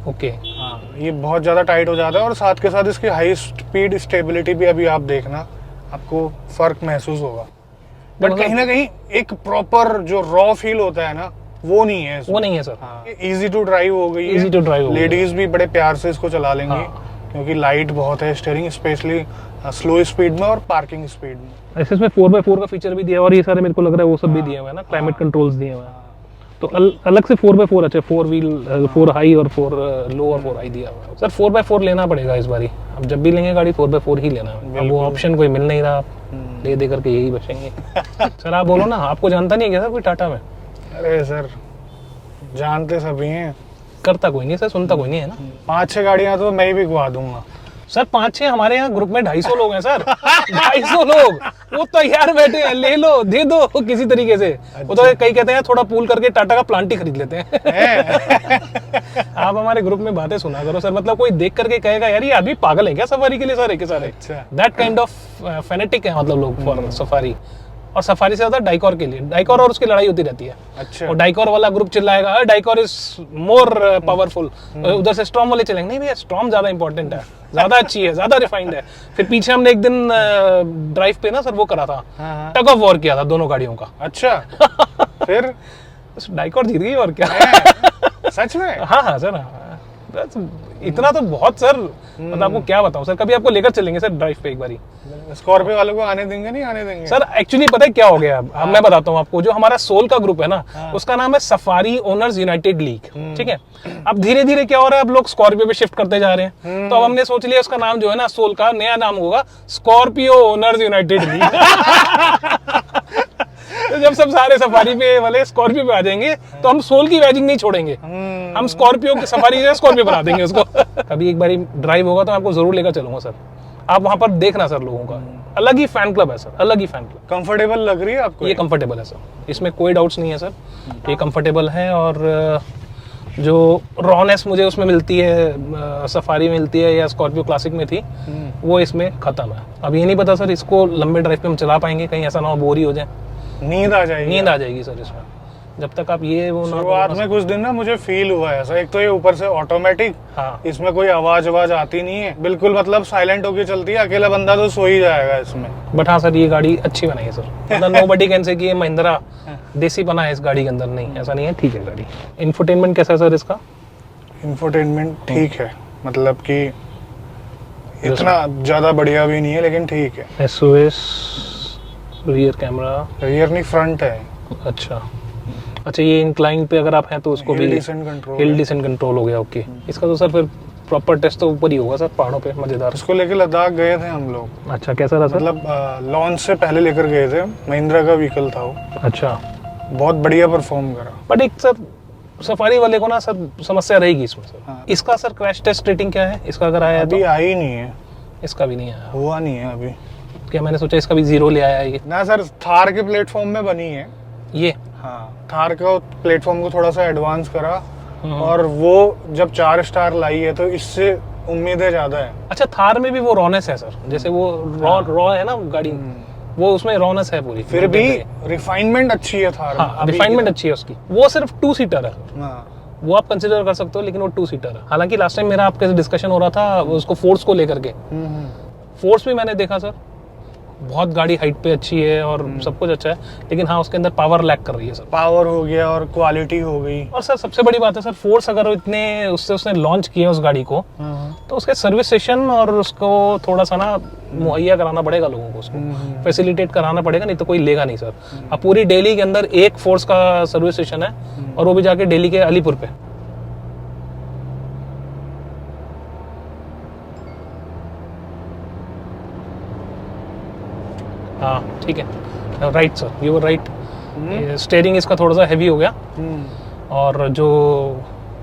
[SPEAKER 1] ओके,
[SPEAKER 2] हाँ, ये बहुत ज्यादा टाइट हो जाता है। और साथ के साथ इसकी हाई स्पीड स्टेबिलिटी भी अभी आप देखना, आपको फर्क महसूस होगा। बट कहीं ना कहीं एक प्रॉपर जो रॉ फील होता है ना, वो नहीं है इसमें।
[SPEAKER 1] वो नहीं है सर।
[SPEAKER 2] इजी टू ड्राइव हो गई है,
[SPEAKER 1] इजी टू ड्राइव।
[SPEAKER 2] लेडीज भी बड़े प्यार से इसको चला लेंगी।
[SPEAKER 1] हाँ।
[SPEAKER 2] क्योंकि लाइट बहुत है स्टीयरिंग, स्पेशली स्लो स्पीड में और पार्किंग स्पीड में।
[SPEAKER 1] ऐसे इसमें 4x4 का फीचर भी दिया है और ये सारे मेरे को लग रहा है वो सब भी दिए हुए हैं ना, क्लाइमेट कंट्रोल्स दिए हुए हैं। तो अलग से 4x4 अच्छा, 4 व्हील, 4 हाई और 4 लो और 4 हाई दिया हुआ है सर। 4x4 लेना पड़ेगा इस बारी, अब जब भी लेंगे गाड़ी 4x4 ही लेना है। अब वो ऑप्शन कोई मिल नहीं रहा, ले दे करके यही बचेंगे। सर आप बोलो ना, आपको जानता नहीं है क्या सर कोई टाटा में?
[SPEAKER 2] अरे सर जानते सभी हैं,
[SPEAKER 1] करता कोई नहीं सर, सुनता कोई नहीं है ना।
[SPEAKER 2] 5-6 गाड़ियां तो मैं ही बिकवा दूंगा
[SPEAKER 1] सर। 5-6 हमारे यहाँ ग्रुप में 250 लोग हैं सर। 250 लोग वो तैयार बैठे हैं, ले लो दे दो किसी तरीके से। वो तो कई कहते हैं थोड़ा पूल करके टाटा का प्लांट ही खरीद लेते हैं। आप हमारे ग्रुप में बातें सुना करो सर, मतलब कोई देख करके कहेगा यार ये आदमी पागल है क्या सफारी के लिए सारे के सारे।
[SPEAKER 2] अच्छा।
[SPEAKER 1] दैट काइंड ऑफ फेनेटिक है मतलब लोग फॉर सफारी। और सफारी से ज्यादा डाइकॉर के लिए, डाइकॉर और उसकी लड़ाई होती रहती है।
[SPEAKER 2] अच्छा।
[SPEAKER 1] और डाइकॉर वाला ग्रुप चिल्लाएगा डाइकॉर इज मोर पावरफुल, उधर से स्टॉर्म वाले चलेंगे नहीं भैया स्टॉर्म ज्यादा इंपॉर्टेंट है, ज्यादा अच्छी है, ज्यादा रिफाइंड है। फिर पीछे हमने एक दिन ड्राइव पे ना सर वो करा था, टग ऑफ वॉर किया था दोनों गाड़ियों का।
[SPEAKER 2] अच्छा। फिर
[SPEAKER 1] डाइकॉर जीत गई और क्या।
[SPEAKER 2] सच में?
[SPEAKER 1] हाँ हाँ सर, हाँ। बस इतना तो बहुत सर, मतलब आपको क्या बताऊं सर, कभी आपको लेकर चलेंगे सर ड्राइव पे एक बारी।
[SPEAKER 2] स्कॉर्पियो वालों को आने देंगे नहीं आने देंगे
[SPEAKER 1] सर? एक्चुअली पता है क्या हो गया, अब मैं बताता हूँ आपको। जो हमारा सोल का ग्रुप है ना, उसका नाम है सफारी ओनर्स यूनाइटेड लीग, ठीक है। अब धीरे धीरे क्या हो रहा है, अब लोग स्कॉर्पियो पे शिफ्ट करते जा रहे हैं। तो अब हमने सोच लिया उसका नाम जो है ना सोल का नया नाम होगा स्कॉर्पियो ओनर्स यूनाइटेड लीग। तो जब सब सारे सफारी पे वाले स्कॉर्पियो पे आ जाएंगे तो हम सोल की बैजिंग नहीं छोड़ेंगे, हम स्कॉर्पियो की सफारी से स्कॉर्पियो बना देंगे उसको। कभी एक बारी ड्राइव होगा तो आपको जरूर लेकर चलूंगा सर, आप वहां पर देखना सर। लोगों का अलग ही फैन क्लब है सर, अलग ही फैन क्लब।
[SPEAKER 2] कंफर्टेबल लग रही है आपको?
[SPEAKER 1] ये कंफर्टेबल है सर, इसमें कोई डाउट्स नहीं है सर, ये कंफर्टेबल है। और जो रॉनेस मुझे उसमें मिलती है, सफारी मिलती है या स्कॉर्पियो क्लासिक में थी, वो इसमें खत्म है। अब ये नहीं पता सर इसको लंबे ड्राइव पे हम चला पाएंगे, कहीं ऐसा ना हो बोर ही हो जाए।
[SPEAKER 2] नींद आ जाएगी?
[SPEAKER 1] नींद आ जाएगी सर इसमें, जब तक आप ये वो
[SPEAKER 2] शुरुआत में कुछ दिन ना मुझे फील हुआ है ऐसा। एक तो ये ऊपर से ऑटोमेटिक,
[SPEAKER 1] हाँ।
[SPEAKER 2] इसमें कोई आवाज आती नहीं है, बिल्कुल मतलब साइलेंट होके चलती है, अकेला बंदा तो सो ही जाएगा इसमें।
[SPEAKER 1] बट हाँ सर ये गाड़ी अच्छी बनाई है सर, मतलब नोबडी कैन से कि ये महिंद्रा देसी बना है इस गाड़ी के अंदर, नहीं ऐसा नहीं है, ठीक है गाड़ी। इंफोटेनमेंट कैसा है सर इसका?
[SPEAKER 2] इंफोटेनमेंट ठीक है, मतलब कि इतना ज्यादा बढ़िया भी नहीं है लेकिन ठीक है।
[SPEAKER 1] एसओएस, रियर कैमरा,
[SPEAKER 2] रियर नहीं फ्रंट है।
[SPEAKER 1] अच्छा अच्छा, ये इंक्लाइन पे अगर आप हैं तो उसको भी
[SPEAKER 2] hill descent control,
[SPEAKER 1] hill descent control हो गया। ओके, इसका तो सर फिर प्रॉपर टेस्ट तो ऊपर ही होगा सर, पहाड़ों पे मजेदार।
[SPEAKER 2] इसको लेके लद्दाख गए थे हम लोग।
[SPEAKER 1] अच्छा, कैसा रहा सर?
[SPEAKER 2] मतलब लॉन्च से पहले लेकर गए थे, महिंद्रा का व्हीकल था वो।
[SPEAKER 1] अच्छा,
[SPEAKER 2] बहुत बढ़िया परफॉर्म करा।
[SPEAKER 1] बट एक सर सफारी वाले को ना सर समस्या रहेगी इसमें सर।
[SPEAKER 2] हाँ।
[SPEAKER 1] इसका सर क्रैश टेस्ट रेटिंग क्या है इसका, अगर आया
[SPEAKER 2] अभी
[SPEAKER 1] तो?
[SPEAKER 2] आई नहीं है,
[SPEAKER 1] इसका भी नहीं आया,
[SPEAKER 2] हुआ नहीं है अभी।
[SPEAKER 1] क्या मैंने सोचा इसका भी 0 ले आया ये
[SPEAKER 2] ना सर, थार के प्लेटफॉर्म में बनी है
[SPEAKER 1] ये।
[SPEAKER 2] हाँ, थार का प्लेटफॉर्म को थोड़ा सा एडवांस करा और वो जब 4 स्टार लाई है तो इससे उम्मीदें ज्यादा है।
[SPEAKER 1] अच्छा, थार में भी वो रॉनेस है सर, जैसे वो रॉ है ना गाड़ी, वो उसमें रॉनेस है पूरी।
[SPEAKER 2] फिर भी रिफाइनमेंट अच्छी है थार में।
[SPEAKER 1] हाँ, रिफाइनमेंट अच्छी है उसकी। वो सिर्फ 2 सीटर है,
[SPEAKER 2] हाँ।
[SPEAKER 1] वो आप कंसिडर कर सकते हो, लेकिन वो 2 सीटर है। हालांकि लास्ट टाइम मेरा आपके डिस्कशन हो रहा था उसको फोर्स को लेकर के, फोर्स भी मैंने देखा सर, बहुत गाड़ी हाइट पे अच्छी है और सब कुछ अच्छा है, लेकिन हाँ उसके अंदर पावर लैक कर रही है सर।
[SPEAKER 2] पावर हो गया और क्वालिटी हो गई।
[SPEAKER 1] और सर सबसे बड़ी बात है सर, फोर्स अगर इतने उसने लॉन्च किया उस गाड़ी को, तो उसके सर्विस स्टेशन और उसको थोड़ा सा ना मुहैया कराना पड़ेगा लोगों को, उसको फैसिलिटेट कराना पड़ेगा, नहीं तो कोई लेगा नहीं सर। अब पूरी दिल्ली के अंदर एक फोर्स का सर्विस स्टेशन है और वो भी जाके दिल्ली के अलीपुर पे। हाँ ठीक है, right sir, you were right. Steering इसका थोड़ा सा हैवी हो गया, और जो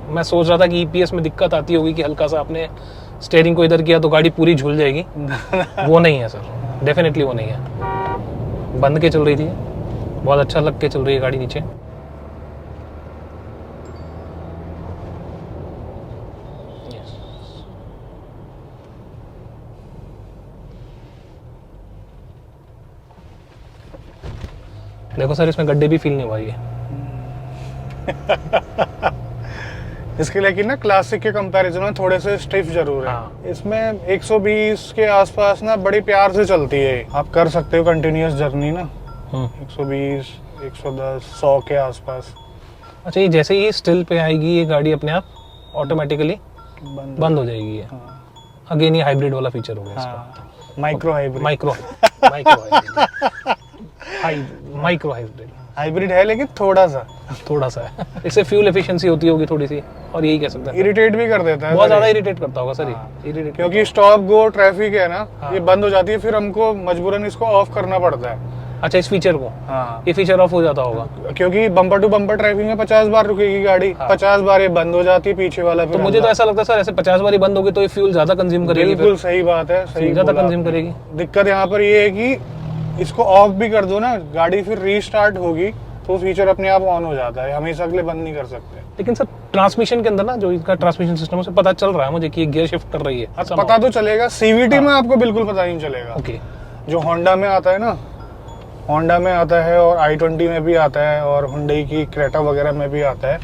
[SPEAKER 1] मैं सोच रहा था कि ईपीएस में दिक्कत आती होगी कि हल्का सा आपने स्टीयरिंग को इधर किया तो गाड़ी पूरी झूल जाएगी, वो नहीं है सर, डेफिनेटली वो नहीं है। बंद के चल रही थी, बहुत अच्छा लग के चल रही है गाड़ी नीचे। देखो सर, इसमें गड्ढे भी फील नहीं हुआ ये।
[SPEAKER 2] इसके लेकिन ना क्लासिक के कंपैरिजन में थोड़े से स्टिफ जरूर है।
[SPEAKER 1] हाँ।
[SPEAKER 2] इसमें 120 के आसपास ना बड़ी प्यार से चलती है, आप कर सकते हो कंटिन्यूअस जर्नी ना। 120, 110, 100 के आसपास।
[SPEAKER 1] अच्छा, ये जैसे ही स्टिल पे आएगी ये गाड़ी अपने आप ऑटोमेटिकली बंद हो जाएगी ये। अगेन ये हाइब्रिड वाला फीचर हो गया इसका।
[SPEAKER 2] Micro hybrid.
[SPEAKER 1] Micro hybrid
[SPEAKER 2] hybrid है लेकिन थोड़ा सा
[SPEAKER 1] है। इससे फ्यूल एफिशिएंसी होती होगी थोड़ी सी, और यही कह सकते हैं
[SPEAKER 2] इरिटेट भी कर देता है,
[SPEAKER 1] बहुत ज्यादा इरिटेट करता होगा सर ये। इरिटेट
[SPEAKER 2] क्योंकि स्टॉप गो ट्रैफिक है ना, ये बंद हो जाती है, फिर हमको मजबूरन इसको ऑफ करना पड़ता है।
[SPEAKER 1] अच्छा, इस फीचर को ये फीचर ऑफ हो जाता होगा
[SPEAKER 2] क्योंकि बम्पर टू बम्पर ट्रैफिक में 50 बार रुकेगी गाड़ी, 50 बार ये बंद हो जाती है पीछे वाला।
[SPEAKER 1] तो मुझे तो ऐसा लगता है सर, ऐसे 50 बार ही बंद होगी तो ये फ्यूल ज्यादा कंज्यूम करेगी।
[SPEAKER 2] बिल्कुल सही बात है, सही
[SPEAKER 1] ज्यादा कंज्यूम करेगी।
[SPEAKER 2] दिक्कत यहाँ पर ये है कि इसको ऑफ भी कर दो ना, गाड़ी फिर रीस्टार्ट होगी तो फीचर अपने आप ऑन हो जाता है, हमेशा के लिए बंद नहीं कर सकते।
[SPEAKER 1] लेकिन सर ट्रांसमिशन के अंदर ना, जो इसका ट्रांसमिशन सिस्टम है, पता चल रहा है मुझे कि ये गियर शिफ्ट कर रही है।
[SPEAKER 2] पता तो चलेगा, सीवीटी में आपको बिल्कुल पता नहीं चलेगा।
[SPEAKER 1] ओके, जो
[SPEAKER 2] होंडा में आता है ना, होंडा में आता है और i20 में भी आता है और हुंडई की क्रेटा वगैरह में भी आता है,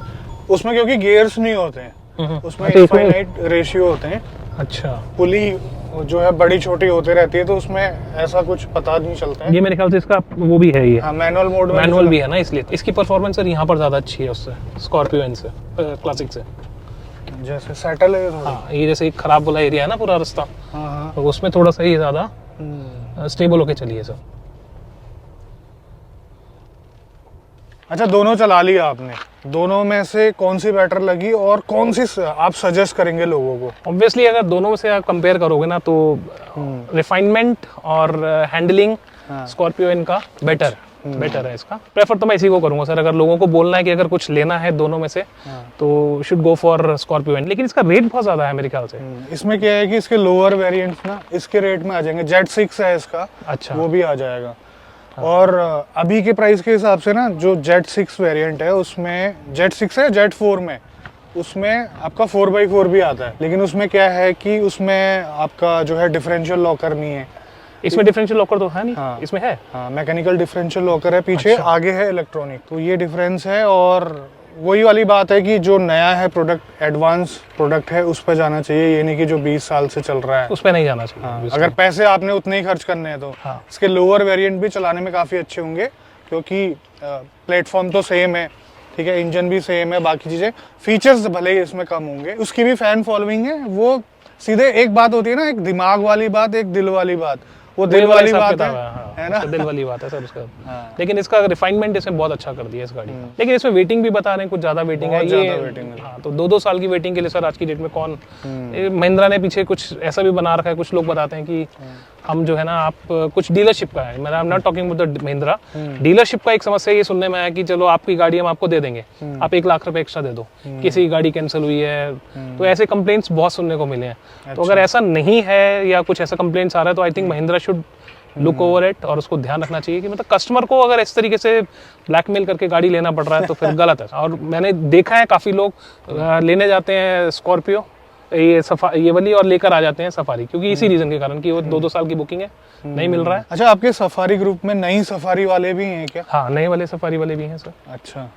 [SPEAKER 2] उसमें क्योंकि गियर्स नहीं होते हैं, उसमें इनफाइनाइट रेशियो होते हैं।
[SPEAKER 1] अच्छा,
[SPEAKER 2] पुली जो है बड़ी छोटी होती रहती है, तो उसमें ऐसा कुछ पता नहीं चलता है।
[SPEAKER 1] ये मेरे ख्याल से इसका वो भी है, ये
[SPEAKER 2] मैनुअल मोड में
[SPEAKER 1] मैनुअल भी है ना, इसलिए इसकी परफॉर्मेंस सर यहाँ पर ज्यादा अच्छी है उससे, स्कॉर्पियो एन से, क्लासिक से।
[SPEAKER 2] जैसे सेटल है थोड़ा।
[SPEAKER 1] हाँ, ये जैसे खराब वाला एरिया है ना पूरा रास्ता, तो उसमें थोड़ा सा ही ज्यादा स्टेबल होके चलिए सर।
[SPEAKER 2] अच्छा, दोनों चला लिया आपने, दोनों में से कौन सी बेटर लगी और कौन सी आप सजेस्ट करेंगे लोगों को?
[SPEAKER 1] ऑब्वियसली अगर दोनों में से आप कंपेयर करोगे ना, तो रिफाइनमेंट और हैंडलिंग स्कॉर्पियो इनका बेटर है। इसका प्रेफर तो मैं इसी को करूंगा सर। अगर लोगों को बोलना है कि अगर कुछ लेना है दोनों में से, तो should go for Scorpio N. लेकिन इसका रेट बहुत ज्यादा है मेरे ख्याल से।
[SPEAKER 2] इसमें क्या है कि इसके लोअर वेरिएंट्स ना इसके रेट में आ जाएंगे। Z6 है इसका,
[SPEAKER 1] अच्छा,
[SPEAKER 2] वो भी आ जाएगा। और अभी के प्राइस के हिसाब से ना, जो Z6 वेरिएंट है उसमें, Z6 है Z4 में, उसमें आपका 4x4 भी आता है। लेकिन उसमें क्या है कि उसमें आपका जो है डिफरेंशियल लॉकर नहीं है।
[SPEAKER 1] इसमें डिफरेंशियल लॉकर तो है नहीं।
[SPEAKER 2] हाँ,
[SPEAKER 1] इसमें है,
[SPEAKER 2] हाँ, मैकेनिकल डिफरेंशियल लॉकर है पीछे। अच्छा। आगे है इलेक्ट्रॉनिक। तो ये डिफरेंस है, और वही वाली बात है कि जो नया है प्रोडक्ट, एडवांस प्रोडक्ट है, उस पर जाना चाहिए। ये नहीं कि जो 20 साल से चल रहा है उस
[SPEAKER 1] पर नहीं जाना चाहिए।
[SPEAKER 2] हाँ, अगर पैसे आपने उतने ही खर्च करने हैं तो इसके लोअर वेरिएंट भी चलाने में काफ़ी अच्छे होंगे, क्योंकि प्लेटफॉर्म तो सेम है, ठीक है, इंजन भी सेम है, बाकी चीज़ें, फीचर्स भले ही इसमें कम होंगे। उसकी भी फैन फॉलोइंग है। वो सीधे एक बात होती है ना, एक दिमाग वाली बात, एक दिल वाली बात। वो दिल वाली बात है ना,
[SPEAKER 1] दिल वाली बात है सर उसका। लेकिन इसका रिफाइनमेंट इसमें बहुत अच्छा कर दिया इस गाड़ी का। लेकिन इसमें वेटिंग भी बता रहे हैं, कुछ ज्यादा वेटिंग है ये। हाँ, तो 2-2 साल की वेटिंग के लिए सर आज की डेट में कौन, महिंद्रा ने पीछे कुछ ऐसा भी बना रखा है। कुछ लोग बताते हैं कि हम जो है ना, आप कुछ डीलरशिप का है, मैं I am not talking about the Mahindra, dealership का एक समस्या ये सुनने में आया कि चलो आपकी गाड़ी हम आपको दे देंगे, आप 1 लाख रुपए एक्स्ट्रा दे दो, किसी की गाड़ी कैंसिल हुई है। तो ऐसे कंप्लेंट्स बहुत सुनने को मिले हैं। तो अगर ऐसा नहीं है या कुछ ऐसा कंप्लेंट्स आ रहा है, तो I think Mahindra should look over it, और उसको ध्यान रखना चाहिए कि मतलब कस्टमर को अगर इस तरीके से ब्लैकमेल करके गाड़ी लेना पड़ रहा है तो फिर गलत है। और मैंने देखा है काफ़ी लोग लेने जाते हैं स्कॉर्पियो ये वाली और लेकर आ जाते हैं सफारी, क्योंकि इसी रीजन के कारण कि वो 2-2 साल की बुकिंग है, नहीं मिल रहा है।
[SPEAKER 2] अच्छा, आपके सफारी ग्रुप में नई सफारी वाले भी हैं क्या?
[SPEAKER 1] हाँ, नए वाले सफारी वाले भी हैं सर।
[SPEAKER 2] अच्छा,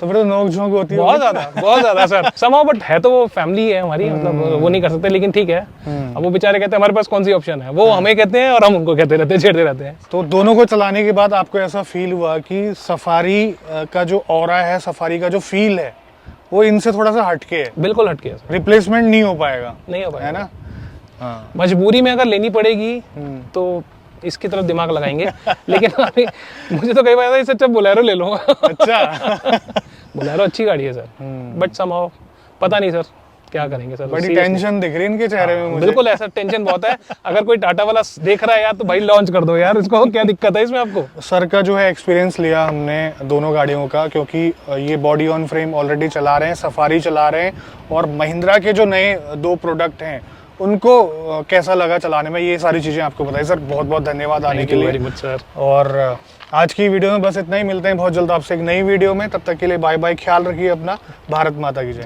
[SPEAKER 2] तो फिर तो नोक झोंक होती है
[SPEAKER 1] बहुत ज्यादा सर। समाओ, बट है तो वो फैमिली है हमारी, मतलब वो नहीं कर सकते। लेकिन ठीक है, अब वो बेचारे कहते हैं हमारे पास कौन सी ऑप्शन है, वो हमें कहते हैं और हम उनको कहते रहते हैं, छेड़ते रहते हैं।
[SPEAKER 2] तो दोनों को चलाने के बाद आपको ऐसा फील हुआ कि सफारी का जो ऑरा है, सफारी का जो फील है, वो इनसे थोड़ा सा हटके है?
[SPEAKER 1] बिल्कुल हटके है,
[SPEAKER 2] रिप्लेसमेंट नहीं हो पाएगा,
[SPEAKER 1] है
[SPEAKER 2] ना।
[SPEAKER 1] हाँ, मजबूरी में अगर लेनी पड़ेगी तो इसकी तरफ दिमाग लगाएंगे। लेकिन अभी मुझे तो कई बार इससे अच्छा बोलेरो ले लो।
[SPEAKER 2] अच्छा,
[SPEAKER 1] बोलेरो अच्छी गाड़ी है सर, बट समहाउ पता नहीं सर क्या करेंगे सर।
[SPEAKER 2] बड़ी टेंशन दिख रही है इनके चेहरे में मुझे।
[SPEAKER 1] बिल्कुल ऐसा टेंशन बहुत है। अगर कोई टाटा वाला देख रहा है यार, तो भाई लॉन्च कर दो यार इसको, क्या दिक्कत है इसमें आपको?
[SPEAKER 2] सर का जो है एक्सपीरियंस लिया हमने दोनों गाड़ियों का, क्योंकि ये बॉडी ऑन फ्रेम ऑलरेडी चला रहे हैं, सफारी चला रहे हैं, और महिंद्रा के जो नए 2 प्रोडक्ट हैं उनको कैसा लगा चलाने में, ये सारी चीज़ें आपको बताई। सर बहुत बहुत धन्यवाद आने के लिए।
[SPEAKER 1] Very much sir.
[SPEAKER 2] और आज की वीडियो में बस इतना ही, मिलते हैं बहुत जल्द आपसे एक नई वीडियो में। तब तक के लिए बाय बाय, ख्याल रखिए अपना। भारत माता की जय।